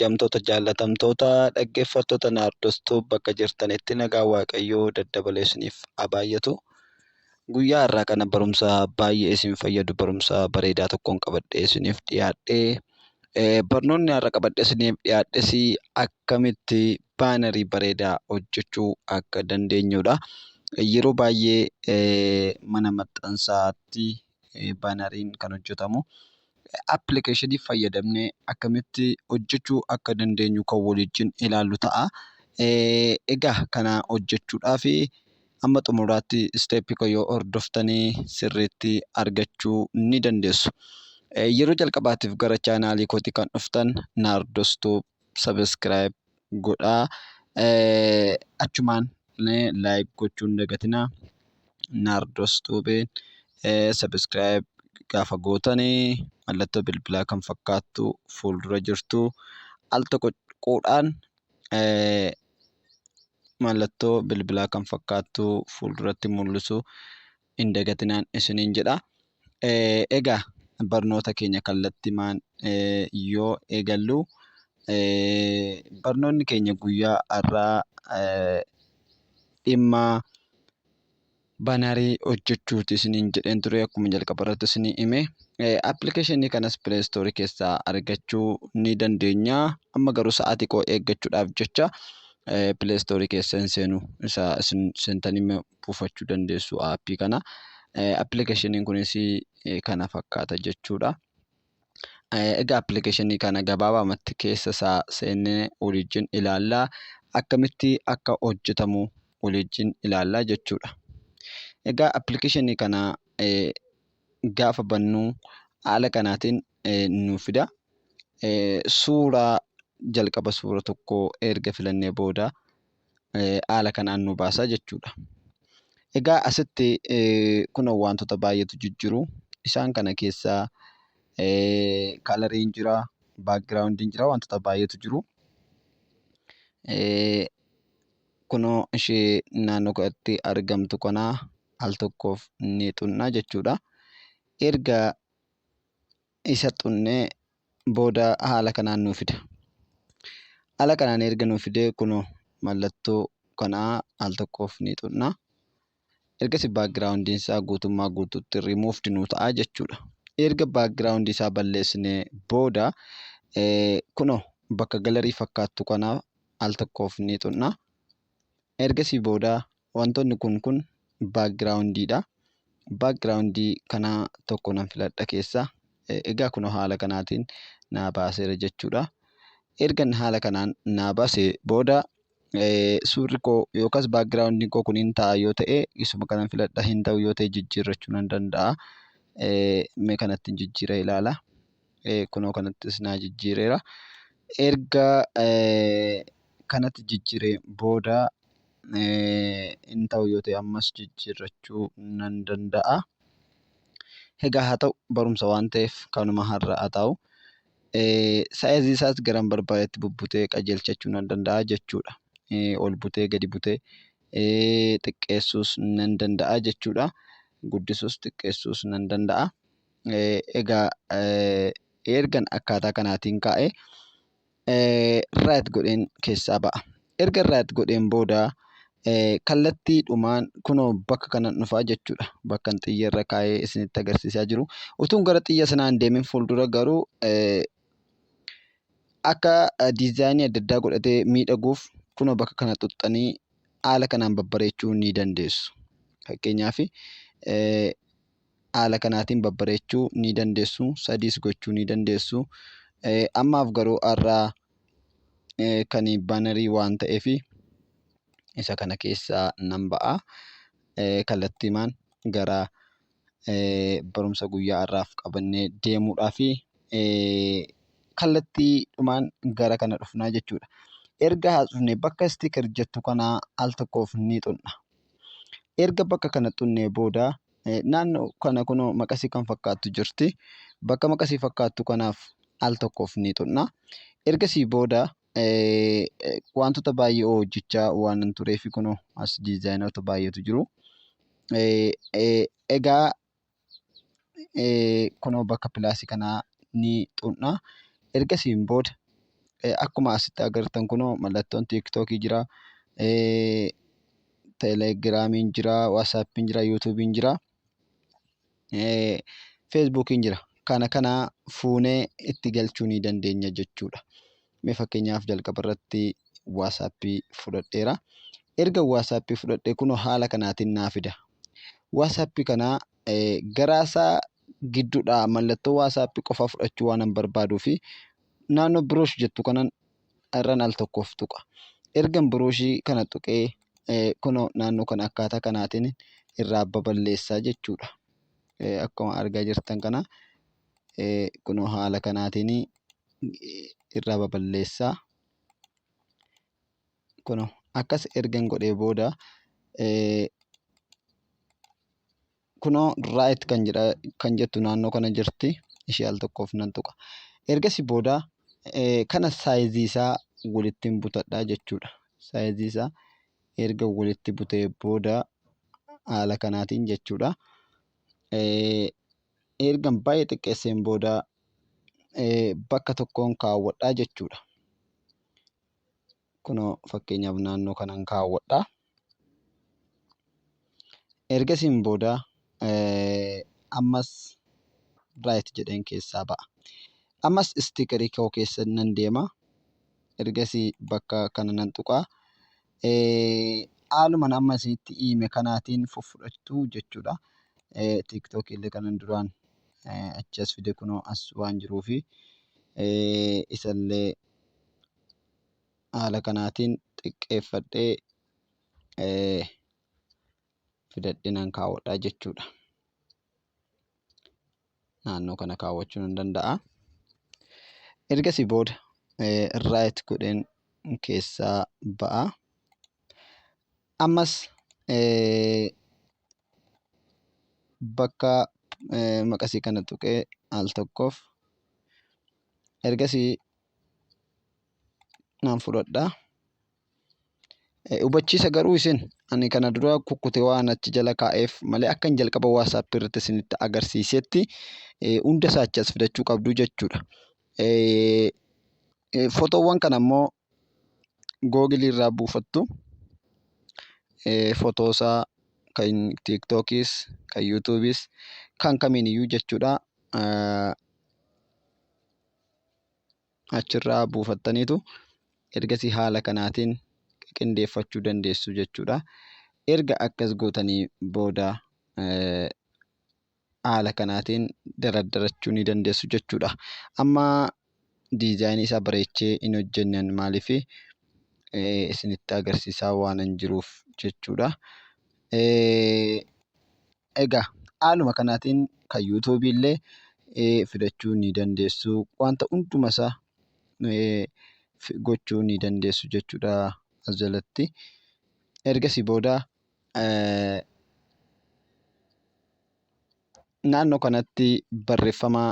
Kabajamtoota jaallatamtoota dhaggeeffattoota naardostuu bakka jirtanitti nagaa waaqayyoo daddabalee isiniif haa baay'atu. Guyyaa har'aa kana barumsa baay'ee isin fayyadu barumsa bareedaa tokkoon qabadhee isiniif dhiyaadhee barnoonni har'a qabadhee isiniif dhiyaadhes akkamitti baanarii bareedaa hojjechuu akka dandeenyudha. Yeroo baay'ee mana maxxansaatti baanariin kan hojjetamu. Appilikeeshinii fayyadamnee akkamitti hojjechuu akka dandeenyu kan waliin ilaallu ta'a. Egaa kana hojjechuudhaaf hamma xumuraatti isteeppii koo yoo hordoftanii sirriitti argachuu ni dandeessu. Yeroo jalqabaatiif gara chaanaalii kootii kan dhuftan naardostuu sabiskiraayib godhaa. Achumaan laayik gochuu hin dagatinaa. Naardostuubeen sabiskiraayib gaafa gootanii mallattoo bilbilaa kan fakkaattu fuuldura jirtu al tuquudhaan mallattoo bilbilaa kan fakkaattu fuulduratti mul'isu hin dagatinaan isiniin jedha. Egaa barnoota keenya kallattiimaan yoo eegallu barnoonni keenya guyyaa har'aa dhimma baanarii hojjechuuti isiniin jedheen ture akkuma jalqaba irratti isinii hime. Appilikeeshinii kanas pileestoorii keessaa argachuu ni dandeenya. Amma garuu sa'aatii koo eeggachuudhaaf jecha pileestoorii keessa hin seenu. Isa isin seentanii buufachuu dandeessu aappii kana. Appilikeeshiniin kunis kana fakkaata jechuudha. Egaa appilikeeshinii kana gabaabumatti keessa isaa seennee waliin ilaallaa. Akkamitti akka hojjetamu waliin ilaallaa jechuudha. Egaa appilikeeshinii kana gaafa bannu haala kanaatiin nu fida. Suuraa jalqaba suura tokko erga filannee booda haala kanaan nu baasa jechuudha. Egaa asitti kun wantoota baay'eetu jijjiiru. Isaan kana keessaa kalariin jira, baakgiraawundiin jira, wantoota baay'eetu jiru. Kunoo ishee naannoo kanatti argamtu kanaa al tokkoof ni xunnaa jechuudha. Erga isa xunnee booda haala kanaan nu fida. Haala kanaan erga nu fidee kunoo mallattoo kanaa al tokkoof ni xunnaa. Ergasii baakgiraawundiin isaa guutummaa guutuutti rimuufdi nu ta'a jechuudha. Erga baakgiraawundii isaa balleessinee booda kunoo bakka galarii fakkaattu kanaa al tokkoof ni xunnaa. Ergasii booda wantoonni kun baakgiraawundiidha. Baakgiraawundii kana tokko nan filadha keessaa. Egaa kunoo haala kanaatiin naa baaseera jechuudha. Ergan haala kanaan naa baasee booda suurri koo yookaas baakgiraawundiin koo kun hin ta'a yoo ta'e isuma kanan filadha, hin ta'u yoo ta'e jijjiirrachuu nan danda'a. Mee kanatti jijjiira ilaala. Kunoo kanattis naa jijjiireera. Erga kanatti jijjiiree booda hin ta'u yoo ta'e ammas jijjiirrachuu nan danda'a. Egaa haa ta'u barumsa waan ta'eef kanuma har'a haa ta'u. Saayizii isaas garan barbaadetti bubbutee qajeelchachuu nan danda'a jechuudha. Ol butee gadi butee xiqqeessuus nan danda'a jechuudha. Guddisuus xiqqeessuus nan danda'a. Egaa ergan akkaataa kanaatiin kaa'ee raayit godheen keessaa ba'a. Erga raayit godheen booda kallattiidhumaan kunoo bakka kanan dhufaa jechuudha. Bakka xiyya irra kaa'ee isinitti agarsiisaa jiru. Utuun gara xiyya sanaan deemin fuuldura garuu akka diizaayinii adda addaa godhatee miidhaguuf kunoo bakka kana xuxxanii haala kanaan babbareechuu ni dandeessu. Fakkeenyaaf haala kanaatiin babbareechuu ni dandeessu. Sadiis gochuu ni dandeessu. Ammaaf garuu har'aa kan baanarii waan ta'eef isa kana keessaa nan ba'a. Kallattiimaan gara barumsa guyyaa har'aaf qabannee deemuudhaaf kallattiidhumaan gara kana dhufnaa jechuudha. Erga haa dhufne bakka istiikar jettu kanaa al tokkoof ni xunna. Erga bakka kana xunnee booda naannoo kana kunoo maqasii kan fakkaattu jirti. Bakka maqasii fakkaattu kanaaf al tokkoof ni xunna. Ergasii booda wantoota baay'ee hojjechaa waan tureef kunoo as diizaayinoota baay'eetu jiru. Egaa kunoo bakka pilaasii kanaa ni xunna. Ergasiin booda Akkuma asitti agartan kunoo mallattoon tiiktookii jira, teelegiraamiin jira, waasaappiin jira, yuutuubiin jira, feesbuukiin jira. Kana fuunee itti galchuu ni dandeenya jechuudha. Mee fakkeenyaaf jalqaba irratti waasaappii fudhadheera. Erga waasaappii fudhadhee kunoo haala kanaatiin naa fida. Waasaappii kana garaasaa gidduudhaa mallattoo waasaappii qofaa fudhachuu waanan barbaaduu fi naannoo biroosh jettu kanan irraan al tokkoof tuqa. Ergan birooshii kana tuqee kunoo naannoo kana akkaataa kanaatiin irraa baballeessaa jechuudha. Akkuma argaa jirtan kana kunoo haala kanaatiin irraa baballeessaa. Kunoo akkas ergan godhee booda kunoo raayit kan jettu naannoo kana jirti. Ishee al tokkoof nan tuqa. Ergasii booda kana saayizii isaa walittiin butadhaa jechuudha. Saayizii isaa erga walitti butee booda haala kanaatiin jechuudha. Ergan baay'ee xiqqeesseen booda bakka tokkoon kaawwadhaa jechuudha. Kunoo fakkeenyaaf naannoo kanan kaawwadhaa. Ergasiin booda ammas raayit jedheen keessaa ba'a. Ammas istiikarii koo keessa nan deema. Ergasii bakka kana nan tuqaa. Haalumaan amma isinitti hime kanaatiin fudhattu jechuudha. Tiiktookii illee kanan duraan achi as fide kunoo as waan jiruufi isallee haala kanaatiin xiqqeeffadhee fidadhee nan kaawwadhaa jechuudha. Naannoo kana kaawwachuu nan danda'a. Ergasii booda raayit godheen keessaa ba'a. Ammas bakka maqasii kana tuqee al tokkoof ergasii nan fudhadhaa. Hubachiisa garuu isin ani kana dura kukkutee waan achi jala kaa'eef malee akkan jalqaba waasaappii irratti isinitti agarsiisetti hunda isaa achi as fidachuu qabdu jechuudha. Fotoowwan kana immoo googilii irraa buufattu. Fotoo isaa kan tiiktookiis, kan yuutuubiis, kan kamiiniyyuu jechuudha. Achirraa buufattaniitu ergasii haala kanaatiin qindeeffachuu dandeessu jechuudha. Erga akkas gootanii booda haala kanaatiin dardarachuu ni dandeessu jechuudha. Amma diizaayinii isaa bareechee hin hojjenne maaliif isinitti agarsiisaa waanan jiruuf jechuudha. Egaa haaluma kanaatiin kan yuutuubii illee fidachuu ni dandeessu. Wanta hunduma isaa gochuu ni dandeessu jechuudha as jalatti. Ergasii booda naannoo kanatti barreeffama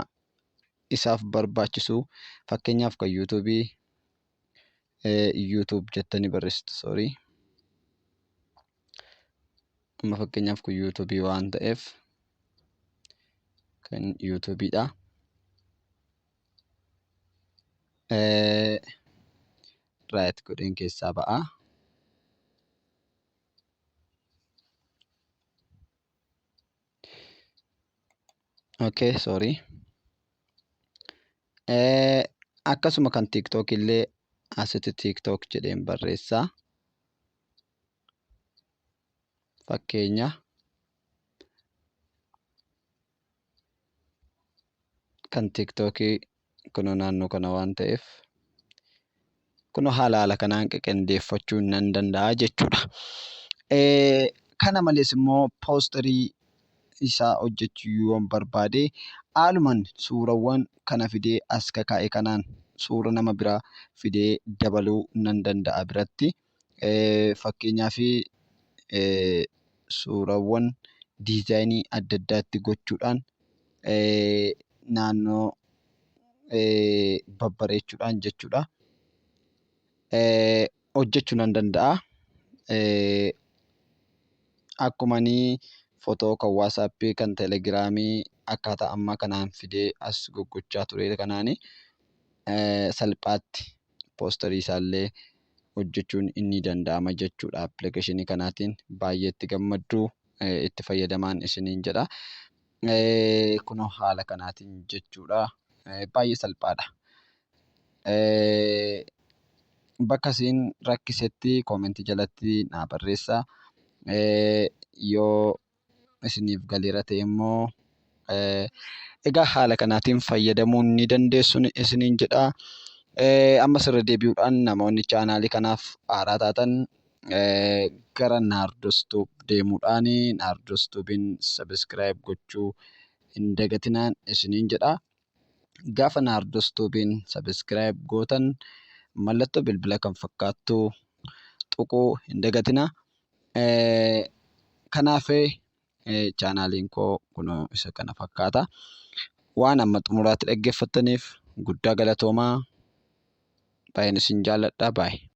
isaaf barbaachisu fakkeenyaaf kan yuutuubii yuutuub jettanii barreessitu soorii. Amma fakkeenyaaf kun yuutuubii waan ta'eef kan yuutuubiidha. Raayit godheen keessaa ba'a. Okay, sorry. Akkasuma kan tiiktook illee asitti tiiktook jedheen barreessaa. Fakkeenya kan tiiktookii kunoo naannoo kana waan ta'eef kunoo haala kanaan qindeeffachuu nan danda'a jechuudha. Kana malees immoo poosterii isaa hojjechuu yoon barbaade haalumaan suurawwan kana fidee as kakaa'e kanaan suura nama biraa fidee dabaluu nan danda'a biratti. Fakkeenyaaf suurawwan diizaayinii adda addaatti gochuudhaan naannoo babbareechuudhaan jechuudha. Hojjechuu nan danda'a. Akkumanii fotoo kan waasaappii, kan teelegiraamii akkaataa ammaa kanaan fidee as goggochaa ture kanaani salphaatti poosterii isaallee hojjechuun inni danda'ama jechuudha. Appilikeeshinii kanaatiin baay'ee itti gammaddu, itti fayyadamaa isiniin jedha. Kunoo haala kanaatiin jechuudha. Baay'ee salphaadha. Bakka isin rakkisetti koomentii jalatti naa barreessaa. Yoo isiniif galeera ta'e immoo egaa haala kanaatiin fayyadamuu ni dandeessu isiniin jedha. Ammas irra deebi'uudhaan namoonni chaanaalii kanaaf haaraa taatan gara Naardoos Tuub deemuudhaan Naardoos Tuubiin sabiskiraayib gochuu hin dagatinaa isiniin jedha. Gaafa Naardoos Tuubiin sabiskiraayib gootan mallattoo bilbila kan fakkaattu tuquu hin dagatinaa. Kanaaf chaanaaliin koo kunoo isa kana fakkaata. Waan amma xumuraatti dhaggeeffattaniif guddaa galatoomaa. Baay'een isin jaalladha. Baay'ee.